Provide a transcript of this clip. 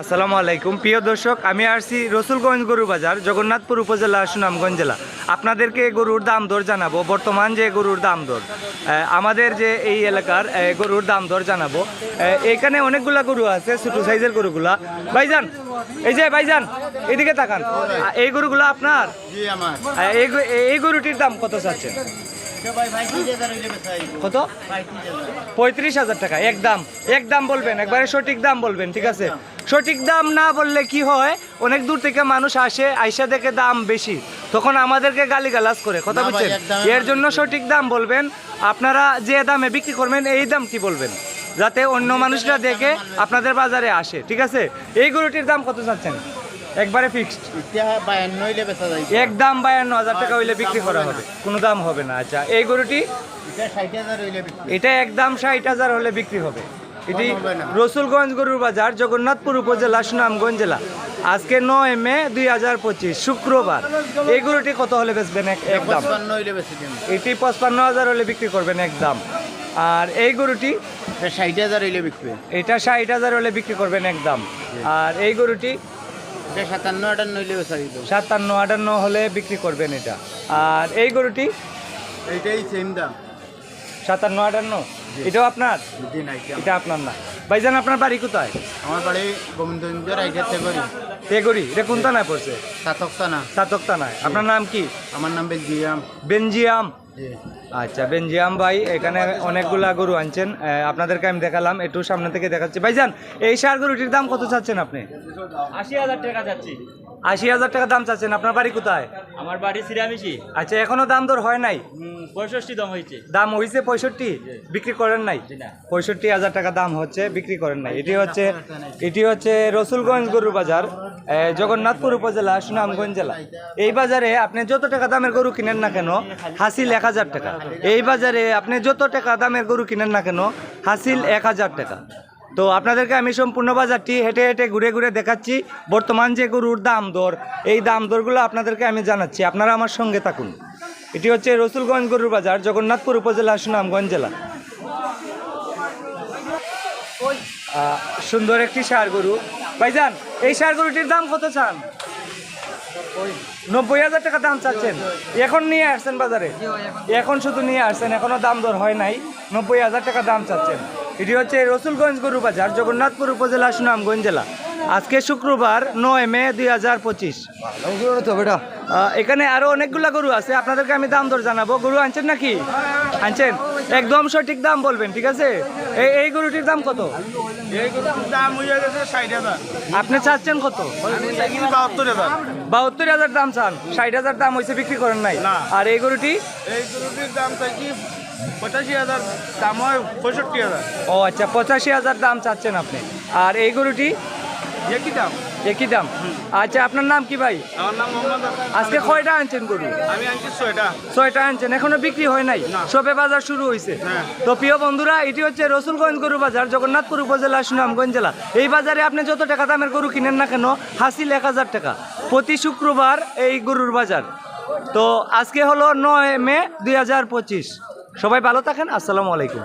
আসসালামু আলাইকুম প্রিয় দর্শক, আমি আসছি রসুলগঞ্জ গরু বাজার, জগন্নাথপুর উপজেলা, সুনামগঞ্জ জেলা। আপনাদেরকে গরুর দাম দর জানাবো, বর্তমান যে গরুর দাম দর আমাদের যে এই এলাকার গরুর দাম দর জানাবো। এখানে অনেকগুলা গরু আছে, ছোটো সাইজের গরুগুলা। ভাইজান, এই যে ভাইজান এদিকে তাকান, এই গরুগুলা আপনার? এই গরুটির দাম কত চাচ্ছেন? কত? 35,000 টাকা। একদম বলবেন, একবারে সঠিক দাম বলবেন, ঠিক আছে? সঠিক দাম না বললে কি হয়, অনেক দূর থেকে মানুষ আসে, আইসা দেখে দাম বেশি, তখন আমাদেরকে গালিগালাজ করে, কথা বুঝছেন? এর জন্য সঠিক দাম বলবেন। আপনারা যে দামে বিক্রি করবেন এই দাম কি বলবেন, যাতে অন্য মানুষরা দেখে আপনাদের বাজারে আসে, ঠিক আছে? এই গরুটির দাম কত চাচ্ছেন? একবারে ফিক্সড একদম 52,000 টাকা হইলে বিক্রি করা হবে, কোনো দাম হবে না। আচ্ছা, এই গরুটি? এটা একদম 60,000 হলে বিক্রি হবে। এটি রসুলগঞ্জ গরুর বাজার, জগন্নাথপুর উপজেলা, সুনামগঞ্জ জেলা। আজকে 9 মে 2025 শুক্রবার। এই গরুটি কত হলে বেচবেন? একদম এটি 55,000 হলে বিক্রি করবেন একদম। আর এই গরুটি 60,000 হইলে বিক্রি, এটা 60,000 হলে বিক্রি করবেন একদম। আর এই গরুটি 57-58 হলে বিক্রি করবেন এটা। আর এই গরুটি? এইটাই সেম দাম, 57-58। এটাও আপনার? এটা আপনার না। ভাইজান, আপনার বাড়ি কোথায়? আমার বাড়ি গোবিন্দগঞ্জ রাইডার তেগরি। এটা কোন থানায় পড়ছে? সাতক থানায়। আপনার নাম কি? আমার নাম বেলজিয়াম। বেনজিয়াম। আচ্ছা, বেনজিয়াম ভাই এখানে অনেকগুলা গরু আনছেন, আপনাদেরকে আমি দেখালাম, একটু সামনে থেকে দেখাচ্ছি। ভাইজান, এই ষাঁড় গরুটির দাম কত চাচ্ছেন আপনি? 80,000 টাকা যাচ্ছি। 80,000 টাকা দাম চাচ্ছেন। আপনার বাড়ি কোথায়? আমার বাড়ি সিরামিশি। আচ্ছা, এখনো দাম দর হয় নাই? 65 দাম হয়েছে। দাম হয়েছে 65, বিক্রি করেন নাই? 65,000 টাকা দাম হচ্ছে, বিক্রি করেন নাই। এটি হচ্ছে রসুলগঞ্জ গরুর বাজার, জগন্নাথপুর উপজেলা, সুনামগঞ্জ জেলা। এই বাজারে আপনি যত টাকা দামের গরু কিনেন না কেন, হাসিল 1,000 টাকা। এই বাজারে আপনি যত টাকা দামের গরু কিনেন না কেন, হাসিল 1,000 টাকা। তো আপনাদেরকে আমি সম্পূর্ণ বাজারটি হেঁটে হেঁটে ঘুরে ঘুরে দেখাচ্ছি। বর্তমান যে গরুর দাম দর, এই দাম দরগুলো আপনাদেরকে আমি জানাচ্ছি, আপনারা আমার সঙ্গে থাকুন। এটি হচ্ছে রসুলগঞ্জ গরুর বাজার, জগন্নাথপুর উপজেলা, সুনামগঞ্জ জেলা। সুন্দর একটি ষাঁড় গরু। ভাইজান, এই ষাঁড় গরুটির দাম কত চান? 90,000 টাকা দাম চাচ্ছেন। এখন নিয়ে আসছেন বাজারে? এখন শুধু নিয়ে আসছেন, এখনো দাম দর হয় নাই। 90,000 টাকা দাম চাচ্ছেন। এটি হচ্ছে রসুলগঞ্জ গরু বাজার, জগন্নাথপুর উপজেলা, সুনামগঞ্জ জেলা। আজকে শুক্রবার 9 মে 2025। এখানে আরো অনেকগুলা গরু আছে, আপনাদেরকে আমি দাম দর জানাবো। গরু আনছেন নাকি? আনছেন, একদম সঠিক দাম বলবেন, ঠিক আছে? এই গরুটির দাম কত? এই গরুর দাম হয়ে গেছে 60,000। আপনি চাচ্ছেন কত? 72,000। 72,000 দাম চান, 60,000 দাম হয়েছে, বিক্রি করেন নাই? আর এই গরুটি? এই গরুটির দাম চাইছি 85,000, দাম হয় 65,000। ও আচ্ছা, 85,000 দাম চাচ্ছেন আপনি। আর এই গরুটি? একই দাম। আচ্ছা, আপনার নাম কি ভাই? আমার নাম মোহাম্মদ। আজকে কয়টা আনছেন গরু? আমি আনছি 6টা। 6টা আনছেন, এখনো বিক্রি হয় নাই? সবে বাজার শুরু হয়েছে। তো প্রিয় বন্ধুরা, এটি হচ্ছে রসুলগঞ্জ গরু বাজার, জগন্নাথপুর উপজেলা, সুনামগঞ্জ জেলা। এই বাজারে আপনি যত টাকা দামের গরু কিনেন না কেন, হাসিল 1,000 টাকা। প্রতি শুক্রবার এই গরুর বাজার। তো আজকে হলো 9 মে 2025। সবাই ভালো থাকেন। আসসালামু আলাইকুম।